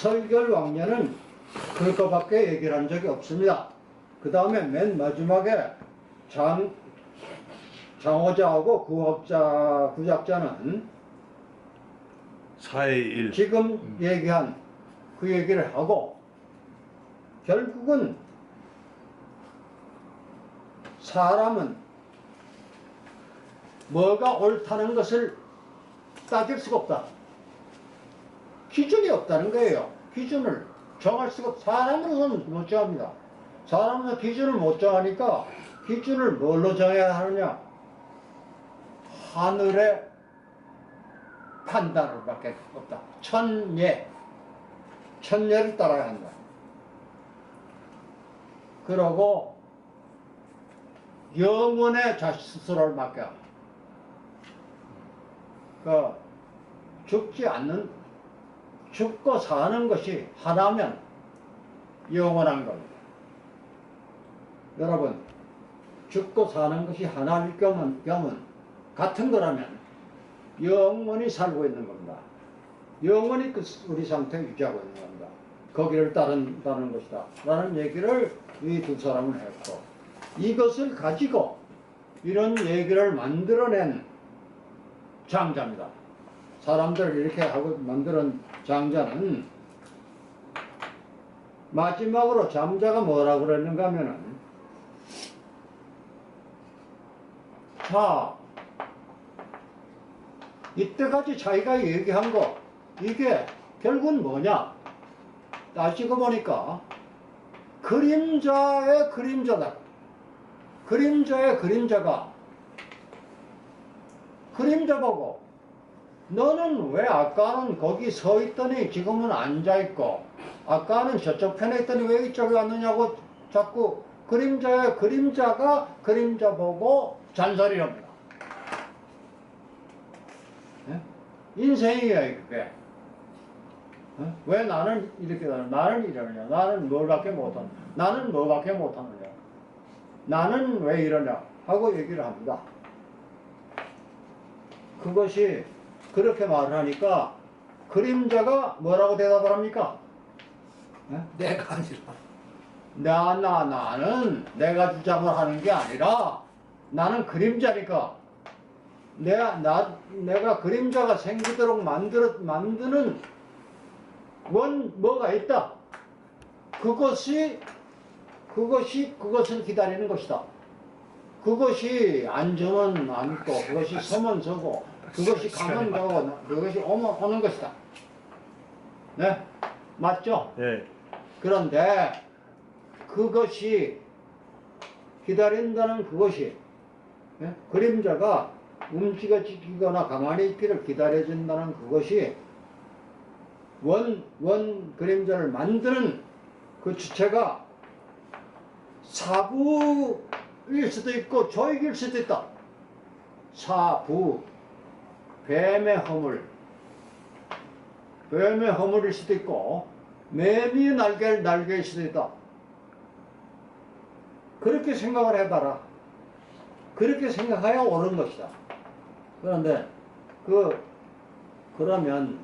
설결왕년은 그것밖에 얘기를 한 적이 없습니다. 그 다음에 맨 마지막에 장호자하고 구작자는 4의 1. 지금 얘기한 그 얘기를 하고 결국은 사람은 뭐가 옳다는 것을 따질 수가 없다. 기준이 없다는 거예요. 기준을 정할 수가 없다. 사람으로서는 못 정합니다. 사람은 기준을 못 정하니까 기준을 뭘로 정해야 하느냐? 하늘의 판단을 밖에 없다. 천예를 따라야 한다. 그러고 영혼의 자식 스스로를 맡겨. 죽고 사는 것이 하나면 영원한 겁니다. 여러분, 죽고 사는 것이 하나일 겸은 같은 거라면 영원히 살고 있는 겁니다. 영원히 우리 상태 유지하고 있는 겁니다. 거기를 따른다는 것이다 라는 얘기를 이 두 사람은 했고, 이것을 가지고 이런 얘기를 만들어낸 장자입니다. 사람들을 이렇게 하고 만드는 장자는 마지막으로 장자가 뭐라고 그랬는가 하면은, 자, 이때까지 자기가 얘기한 거 이게 결국은 뭐냐? 따지고 보니까 그림자의 그림자다. 그림자의 그림자가 그림자 보고 너는 왜 아까는 거기 서 있더니 지금은 앉아 있고 아까는 저쪽 편에 있더니 왜 이쪽에 왔느냐고 자꾸 그림자의 그림자가 그림자 보고 잔소리합니다. 인생이야 그게. 왜 나는 이렇게 나는 이러느냐? 나는 뭘밖에 못하느냐? 나는 뭐밖에 못하느냐? 나는 왜 이러냐? 하고 얘기를 합니다. 그것이 그렇게 말을 하니까 그림자가 뭐라고 대답을 합니까? 내가 아니라 나는 내가 주장을 하는 게 아니라 나는 그림자니까 내가 그림자가 생기도록 만드는 뭐가 있다. 그것을 기다리는 것이다. 그것이 앉으면 앉고, 그것이 서면 서고, 그것이 가면 가고, 그것이 오는 것이다. 네? 맞죠? 네. 그런데 그것이 기다린다는 그것이 그림자가 움직여지거나 가만히 있기를 기다려준다는 그것이 원 그림자를 만드는 그 주체가 사부일 수도 있고 조익일 수도 있다. 사부, 뱀의 허물일 수도 있고 매미의 날개일 수도 있다. 그렇게 생각을 해봐라. 그렇게 생각해야 옳은 것이다. 그런데 그러면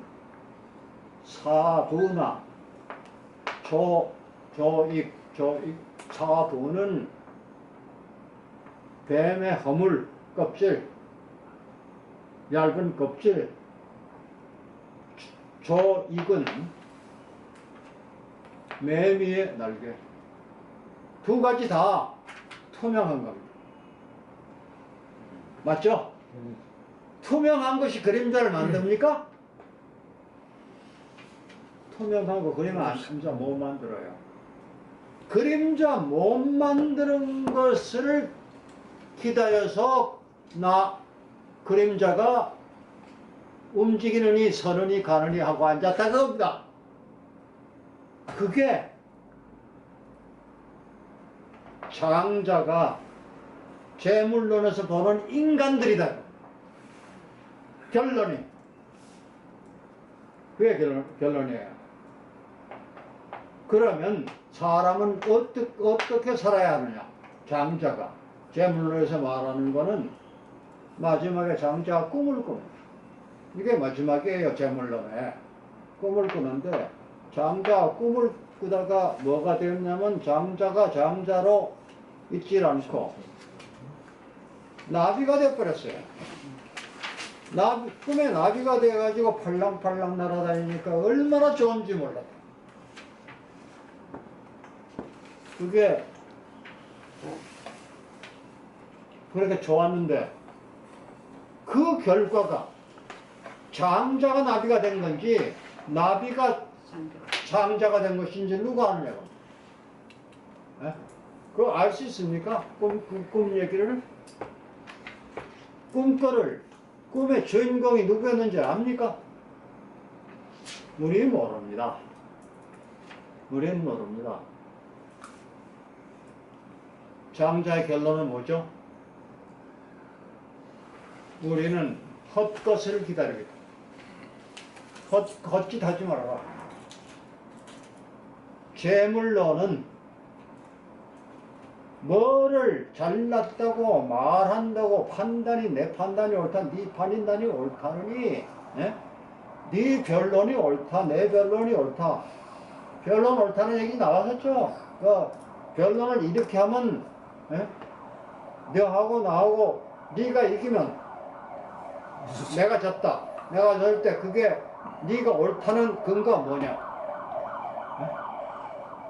사부나 조익 사부는 뱀의 허물 껍질, 얇은 껍질, 조익은 매미의 날개. 두 가지 다 투명한 겁니다. 맞죠? 투명한 것이 그림자를 만듭니까? 투명한 거 그림자 못 만들어요. 그림자 못 만드는 것을 기다려서 그림자가 움직이느니 서느니 가느니 하고 앉았다 그겁니다. 그게 장자가 재물론에서 보는 인간들이다. 결론이. 그게 결론이에요. 그러면 사람은 어떻게 살아야 하느냐? 장자가 재물론에서 말하는 거는 마지막에 장자가 꿈을 꿉니다. 이게 마지막이에요. 재물론에 꿈을 꾸는데 장자 꿈을 꾸다가 뭐가 되었냐면 장자가 장자로 있질 않고 나비가 되어버렸어요. 꿈에 나비가 돼가지고 팔랑팔랑 날아다니니까 얼마나 좋은지 몰랐다. 그게 그렇게 좋았는데 그 결과가 장자가 나비가 된 건지 나비가 장자가 된 것인지 누가 아느냐고. 그거 알 수 있습니까? 꿈 얘기를? 꿈의 주인공이 누구였는지 압니까? 우리 모릅니다. 우리는 모릅니다. 장자의 결론은 뭐죠? 우리는 헛것을 기다리겠다. 헛짓 하지 말아라. 재물론은 뭐를 잘났다고 말한다고 판단이 내 판단이 옳다 네 판단이 옳다니 네 변론이 옳다 내 변론이 옳다 변론 옳다는 얘기 나왔었죠. 그 변론을 이렇게 하면 너하고 나하고 네가 이기면 내가 졌다 내가 질 때 그게 네가 옳다는 근거가 뭐냐.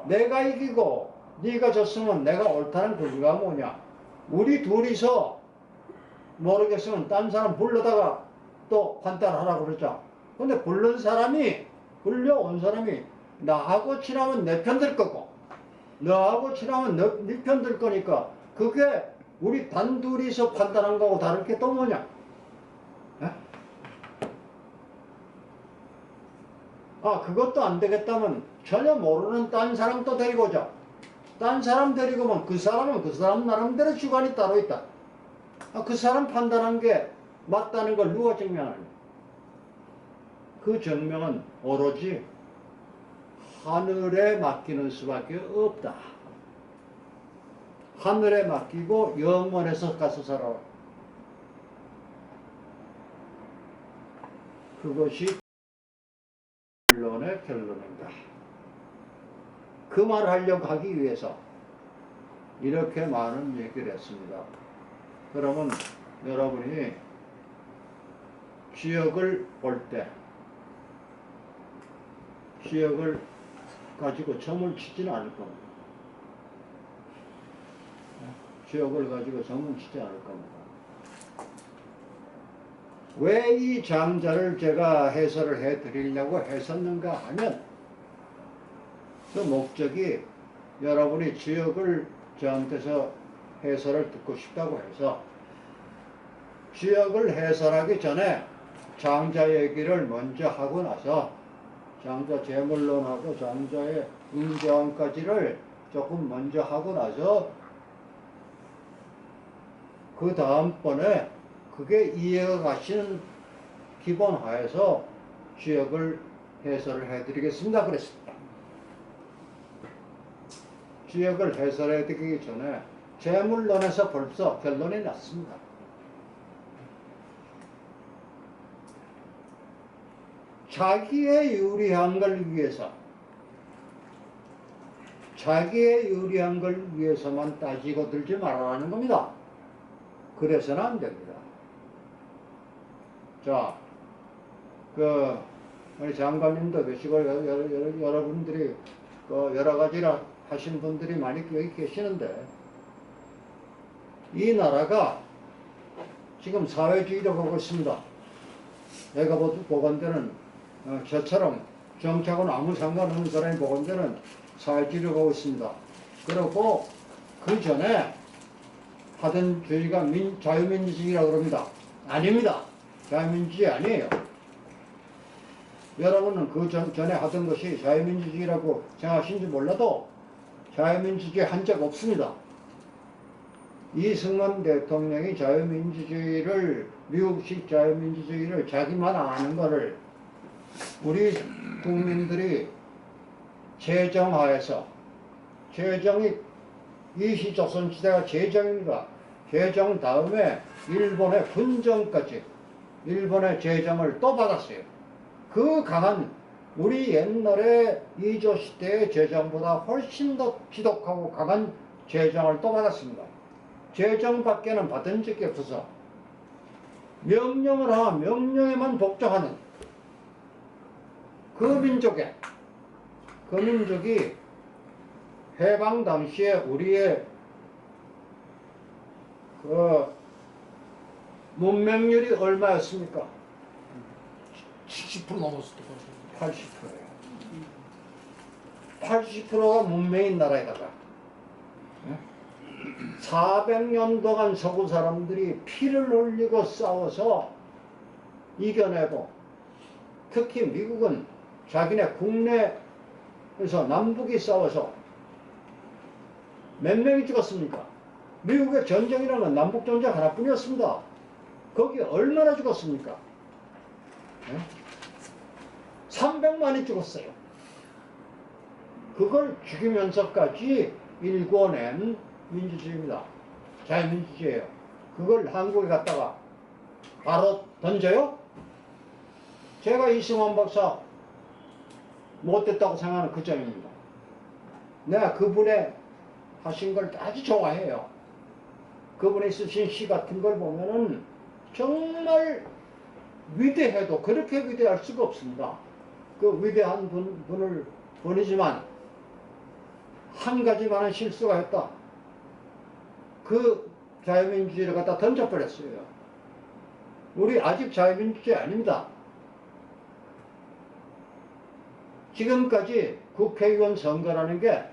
내가 이기고 네가 졌으면 내가 옳다는 근거가 뭐냐. 우리 둘이서 모르겠으면 딴 사람 불러다가 또 판단하라고 그러죠. 근데 불려온 사람이 나하고 친하면 내 편 들 거고 너하고 친하면 네 편 들 거니까 그게 우리 단둘이서 판단한 거하고 다를 게 또 뭐냐. 그것도 안 되겠다면 전혀 모르는 딴 사람 또 데리고 오자. 딴 사람 데리고 오면 그 사람은 그 사람 나름대로 주관이 따로 있다. 그 사람 판단한 게 맞다는 걸 누가 증명하냐. 그 증명은 오로지 하늘에 맡기는 수밖에 없다. 하늘에 맡기고 영원에서 가서 살아라. 그것이 결론의 결론입니다. 그 말을 하려고 하기 위해서 이렇게 많은 얘기를 했습니다. 그러면 여러분이 지역을 볼 때 지역을 가지고 점을 치지는 않을 겁니다. 지역을 가지고 점을 치지 않을 겁니다. 왜 이 장자를 제가 해설을 해드리려고 했었는가 하면 그 목적이 여러분이 지역을 저한테서 해설을 듣고 싶다고 해서 지역을 해설하기 전에 장자 얘기를 먼저 하고 나서 장자 재물론하고 장자의 인정까지를 조금 먼저 하고 나서 그 다음번에 그게 이해가 가시는 기본 하에서 지역을 해설을 해드리겠습니다. 그랬습니다. 지역을 해설해드리기 전에 재물론에서 벌써 결론이 났습니다. 자기의 유리한 걸 위해서 자기의 유리한 걸 위해서만 따지고 들지 말아라는 겁니다. 그래서는 안 됩니다. 자, 우리 장관님도 계시고 여러분들이 여러 가지라 하신 분들이 많이 여기 계시는데 이 나라가 지금 사회주의로 가고 있습니다. 내가 보건대는 저처럼 정치하고는 아무 상관없는 사람이 보건대는 사회주의로 가고 있습니다. 그리고 그 전에 하던 주의가 자유민주주의라고 그럽니다. 아닙니다. 자유민주주의 아니에요. 여러분은 그 전에 하던 것이 자유민주주의라고 생각하신지 몰라도 자유민주주의 한 적 없습니다. 이승만 대통령이 자유민주주의를 미국식 자유민주주의를 자기만 아는 거를 우리 국민들이 제정하에서 제정이 이시조선시대가 제정입니다. 제정 다음에 일본의 분정까지 일본의 제정을 또 받았어요. 그 강한 우리 옛날에 이조 시대의 재정보다 훨씬 더 지독하고 강한 재정을 또 받았습니다. 재정밖에는 받은 적이 없어서 명령을 하면 명령에만 복종하는 그 민족이 해방 당시에 우리의 그 문맹률이 얼마였습니까? 70% 넘었을 것 같아요. 80%예요. 80%가 문명인 나라에다가 400년 동안 서구 사람들이 피를 흘리고 싸워서 이겨내고, 특히 미국은 자기네 국내에서 남북이 싸워서 몇 명이 죽었습니까? 미국의 전쟁이라는 건 남북전쟁 하나뿐이었습니다. 거기 얼마나 죽었습니까? 300만이 죽었어요. 그걸 죽이면서까지 일궈낸 민주주의입니다. 자유민주주의예요. 그걸 한국에 갖다가 바로 던져요? 제가 이승환 박사 못됐다고 생각하는 그 점입니다. 내가 그분의 하신 걸 아주 좋아해요. 그분이 쓰신 시 같은 걸 보면은 정말 위대해도 그렇게 위대할 수가 없습니다. 그 위대한 분이지만 한 가지만은 실수가 했다. 그 자유민주주의를 갖다 던져버렸어요. 우리 아직 자유민주주의 아닙니다. 지금까지 국회의원 선거라는 게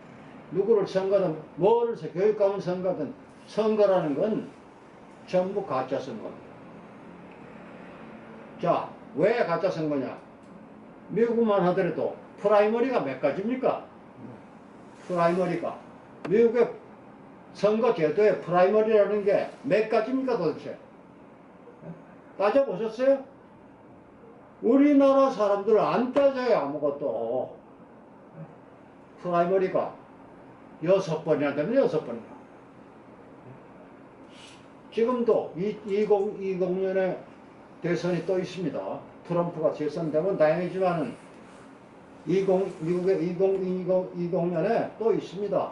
누구를 선거든 뭐를 교육감을 선거든 선거라는 건 전부 가짜 선거입니다. 자, 왜 가짜 선거냐? 미국만 하더라도 프라이머리가 몇 가지입니까? 프라이머리가 미국의 선거 제도의 프라이머리라는 게 몇 가지입니까 도대체? 따져보셨어요? 우리나라 사람들 안 따져요 아무것도. 프라이머리가 6번이나 되면 6번이나. 지금도 2020년에 대선이 또 있습니다. 트럼프가 재선되면 다행이지만은 미국의 2020년에 또 있습니다.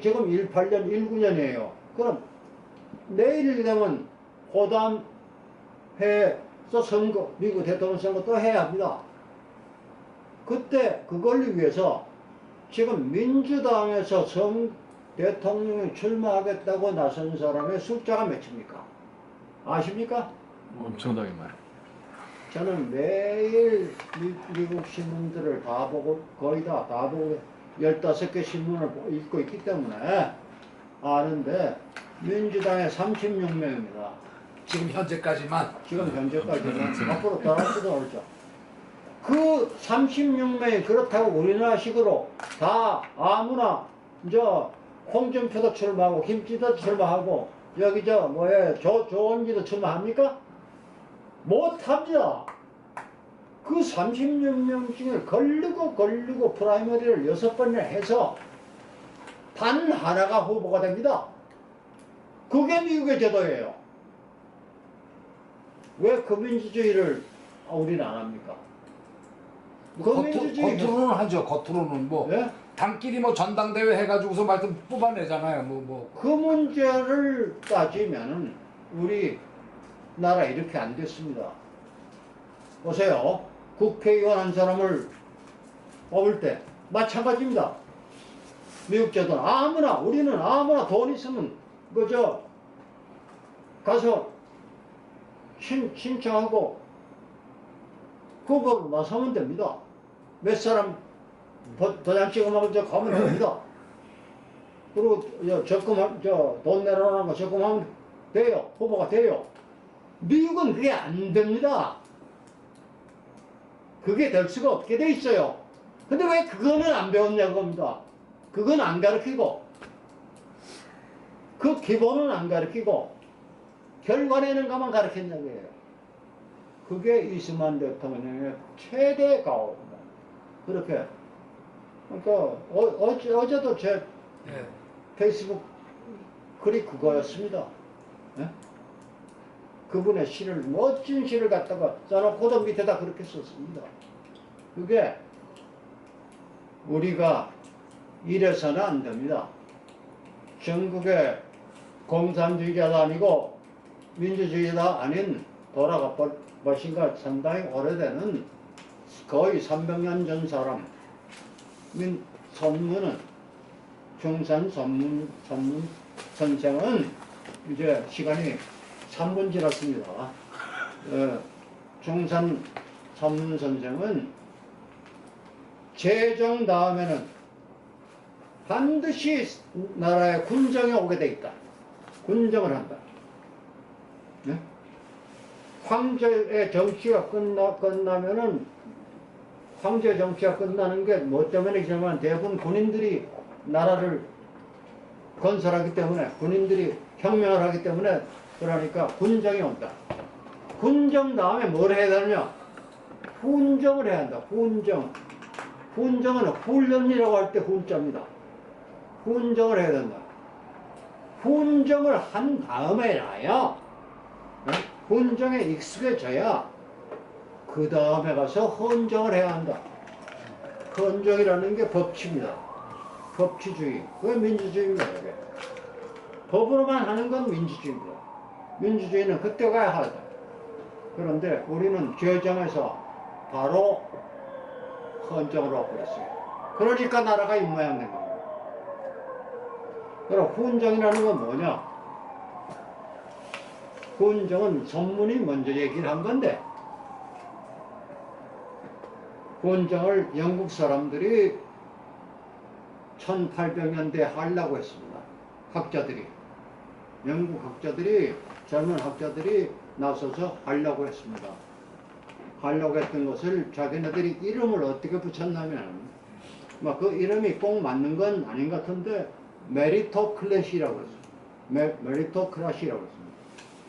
지금 18년, 19년이에요. 그럼 내일 되면 그다음 해서 선거, 미국 대통령 선거 또 해야 합니다. 그때 그걸 위해서 지금 민주당에서 대통령이 출마하겠다고 나선 사람의 숫자가 몇입니까? 아십니까? 엄청나게 많아요. 저는 매일 미국 신문들을 다 보고, 거의 다 보고 15개 신문을 읽고 있기 때문에 아는데, 민주당의 36명입니다. 지금 현재까지만. 지금 현재까지는 앞으로 더 할지도 모르죠. 그 36명이 그렇다고 우리나라식으로 다 아무나 홍준표도 출마하고 김치도 출마하고 여기 조원기도 출마합니까? 못합니다. 그 36명 중에 걸리고 프라이머리를 6번이나 해서 단 하나가 후보가 됩니다. 그게 미국의 제도예요. 왜 그 민주주의를 우리는 안 합니까? 겉으로는 하죠. 겉으로는 뭐 예? 당끼리 뭐 전당대회 해가지고서 말씀 뽑아내잖아요. 그 문제를 따지면은 우리 나라 이렇게 안 됐습니다. 보세요. 국회의원 한 사람을 뽑을 때 마찬가지입니다. 미국 제도는 우리는 아무나 돈 있으면 가서 신청하고 후보로 나서면 됩니다. 몇 사람 도장 찍어먹은 가면 됩니다. 그리고 돈 내라는 거 적금하면 돼요. 후보가 돼요. 미국은 그게 안 됩니다. 그게 될 수가 없게 돼 있어요. 근데 왜 그거는 안 배웠냐고 겁니다. 그건 안 가르치고, 그 기본은 안 가르치고, 결과내는 것만 가르쳤냐고요. 그게 이승만 대통령의 최대 가오입니다. 그렇게. 그러니까 어제도 제 페이스북 글이 그거였습니다. 예? 그분의 시를, 멋진 시를 갖다가 써놓고도 밑에다 그렇게 썼습니다. 그게 우리가 이래서는 안 됩니다. 전국에 공산주의자도 아니고 민주주의자 아닌 돌아가 버신가 상당히 오래되는 거의 300년 전 사람 선문은 중산 선문 선생은 이제 시간이 3분 지났습니다. 중산 선문 선생은 재정 다음에는 반드시 나라의 군정이 오게 돼 있다. 군정을 한다. 네? 황제의 정치가 끝나면은 황제 정치가 끝나는 게 뭐 때문이냐면 대부분 군인들이 나라를 건설하기 때문에 군인들이 혁명을 하기 때문에 그러니까 군정이 온다. 군정 다음에 뭘 해야 되느냐? 훈정을 해야 한다. 훈정. 훈정은 훈련이라고 할 때 훈자입니다. 훈정을 해야 된다. 훈정을 한 다음에라야 훈정에 익숙해져야 그 다음에 가서 헌정을 해야 한다. 헌정이라는 게 법치입니다. 법치주의. 그게 민주주의입니다. 그게. 법으로만 하는 건 민주주의입니다. 민주주의는 그때 가야 하다. 그런데 우리는 재정에서 바로 헌정으로 와버렸어요. 그러니까 나라가 이 모양 된 겁니다. 그럼 훈정이라는 건 뭐냐? 훈정은 선문이 먼저 얘기를 한 건데 훈정을 영국 사람들이 1800년대에 하려고 했습니다. 학자들이. 영국 학자들이, 젊은 학자들이 나서서 하려고 했습니다. 하려고 했던 것을 자기네들이 이름을 어떻게 붙였냐면, 그 이름이 꼭 맞는 건 아닌 것 같은데, 메리토클래시라고 했어요. 메리토크라시라고 했습니다.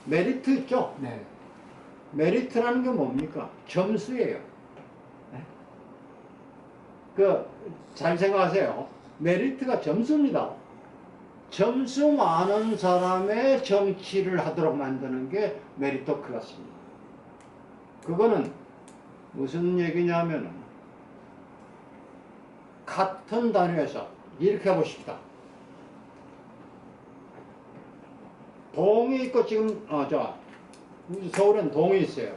메리트 있죠? 네. 메리트라는 게 뭡니까? 점수예요. 잘 생각하세요. 메리트가 점수입니다. 점수 많은 사람의 정치를 하도록 만드는 게 메리토크라시입니다. 그거는 무슨 얘기냐면은 같은 단위에서 이렇게 해보십시다. 동이 있고 지금 서울엔 동이 있어요.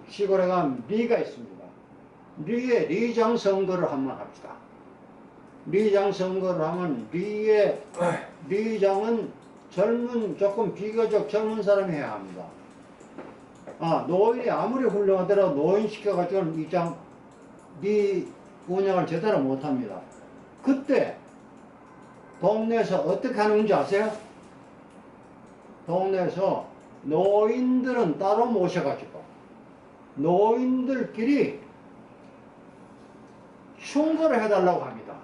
시골에 가면 리가 있습니다. 리에 리장 선거를 한번 합시다. 리장 선거를 하면 리의 리장은 조금 비교적 젊은 사람이 해야 합니다. 노인이 아무리 훌륭하더라도 노인 시켜가지고는 리 운영을 제대로 못합니다. 그때 동네에서 어떻게 하는지 아세요? 동네에서 노인들은 따로 모셔가지고 노인들끼리 충고를 해달라고 합니다.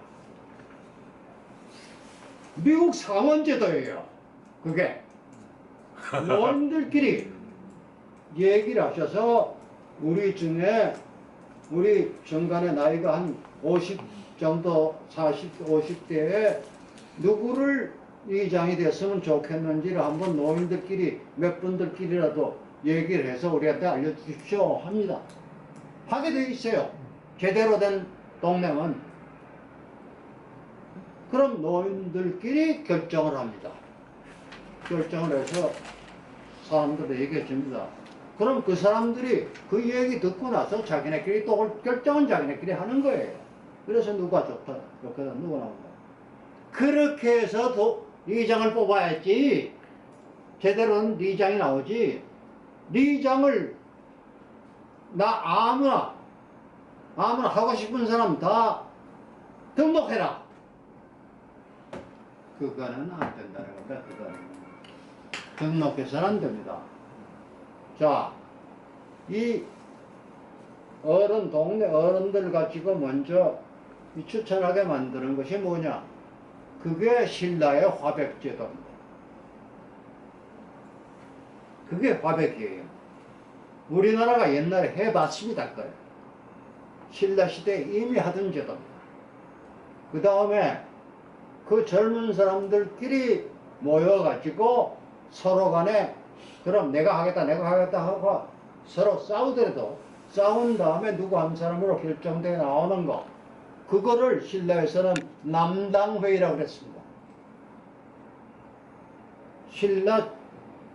미국 상원제도예요. 그게 노인들끼리 얘기를 하셔서 우리 중에 우리 정간의 나이가 한 50 정도 40, 50대에 누구를 의장이 됐으면 좋겠는지를 한번 노인들끼리 몇 분들끼리라도 얘기를 해서 우리한테 알려주십시오 합니다. 하게 돼 있어요. 제대로 된 동맹은. 그럼 노인들끼리 결정을 합니다. 결정을 해서 사람들을 얘기해 줍니다. 그럼 그 사람들이 그 얘기 듣고 나서 자기네끼리 또 결정은 자기네끼리 하는 거예요. 그래서 누가 좋다, 누가 나온다. 그렇게 해서 리장을 뽑아야지 제대로는 리장이 나오지. 리장을 아무나 하고 싶은 사람 다 등록해라. 그거는 안 된다는 겁니다. 그거는 등록해서는 안 됩니다. 자, 이 동네 어른들 가지고 먼저 추천하게 만드는 것이 뭐냐? 그게 신라의 화백제도입니다. 그게 화백이에요. 우리나라가 옛날에 해봤습니다. 그걸. 신라시대에 이미 하던 제도입니다. 그 다음에 그 젊은 사람들끼리 모여가지고 서로 간에 그럼 내가 하겠다 하고 서로 싸우더라도 싸운 다음에 누구 한 사람으로 결정돼 나오는 거, 그거를 신라에서는 남당회의라고 그랬습니다. 신라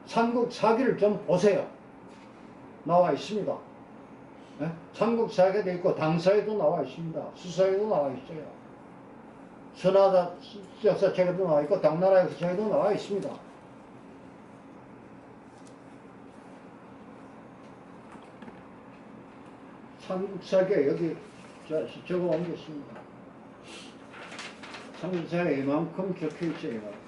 삼국사기를 좀 보세요. 나와 있습니다. 예? 삼국사기도 있고 당사에도 나와 있습니다. 수사에도 나와 있어요. 선하다 역사책에도 나와 있고 당나라 역사책에도 나와 있습니다. 삼국사기에 여기 적어 옮겼습니다. 삼국사기에 이만큼 적혀 있어요. 이만큼.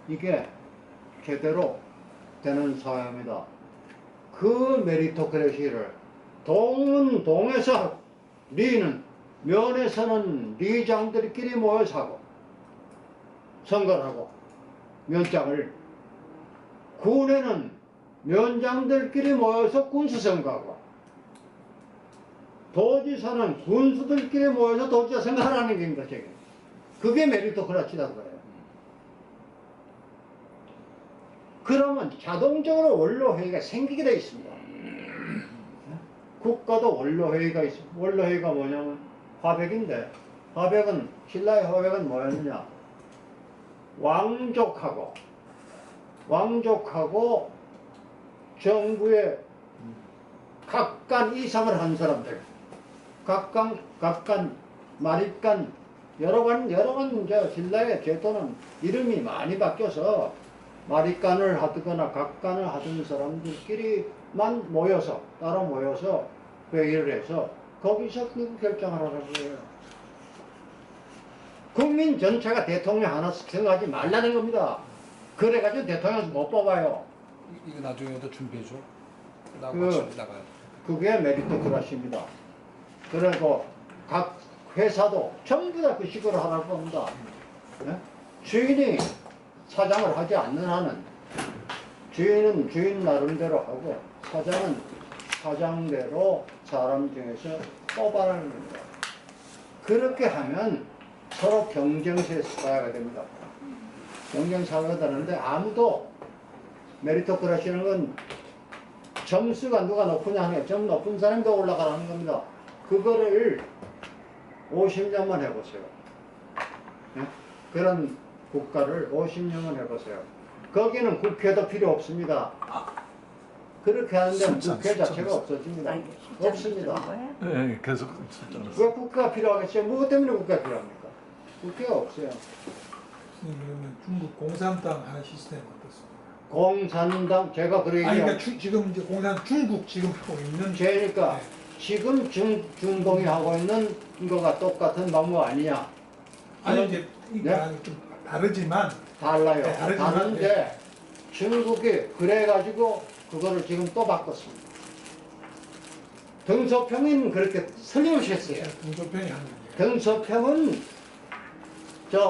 이게 제대로 되는 사회입니다. 그 메리토크래시를 동에서 리는 면에서는 리장들끼리 모여서 하고 선거를 하고 면장을, 군에는 면장들끼리 모여서 군수선거하고 도지사는 군수들끼리 모여서 도지사 선거하라는 겁니다. 그게 메리토크라시라고 해요. 그러면 자동적으로 원로회의가 생기게 되어 있습니다. 국가도 원로회의가 있습니다. 원로회의가 뭐냐면 화백인데, 화백은, 신라의 화백은 뭐였느냐? 왕족하고 정부의 각간 이상을 한 사람들, 각간, 마립간, 여러 번 신라의 제도는 이름이 많이 바뀌어서 마립간을 하거나 각간을 하던 사람들끼리만 모여서, 따로 모여서 회의를 해서 거기서 그 결정을 하라고 해요. 국민 전체가 대통령 하나 선거하지 말라는 겁니다. 그래가지고 대통령 못 뽑아요. 이거 나중에도 준비해줘. 나 그- 같이 나가요. 그게 메리토크라시입니다. 그리고 각 회사도 전부 다 그 식으로 하라고 합니다. 예? 주인이 사장을 하지 않는 한은 주인은 주인 나름대로 하고 사장은 사장대로 사람 중에서 뽑아라는 겁니다. 그렇게 하면 서로 경쟁세 사회가 됩니다. 경쟁 사회가 되는데 아무도 메리토크라시는 건 점수가 누가 높으냐 하는 게 점 높은 사람이 더 올라가라는 겁니다. 그거를 50년만 해보세요. 네? 그런 국가를 50년만 해보세요. 거기는 국회도 필요 없습니다. 그렇게 하는데 국회 자체가 없어집니다. 없습니다. 네, 계속 숫자로. 왜 국가가 필요하겠어요? 무엇 때문에 국가가 필요합니까? 국회가 없어요. 그러면 중국 공산당 하는 시스템 어떻습니까? 공산당, 제가 그 아니 얘기하고 그러니까 지금 이제 중국 지금 하고 있는 제니까 네. 지금 중동이 하고 있는 거가 똑같은 방법 아니냐? 아니 이제 그러니까 좀 다르지만 달라요. 네, 다르지만, 다른데 중국이 그래가지고 그거를 지금 또 바꿨습니다. 등소평은 그렇게 설명하셨어요. 동조편이 하는 거예요. 등소평은 저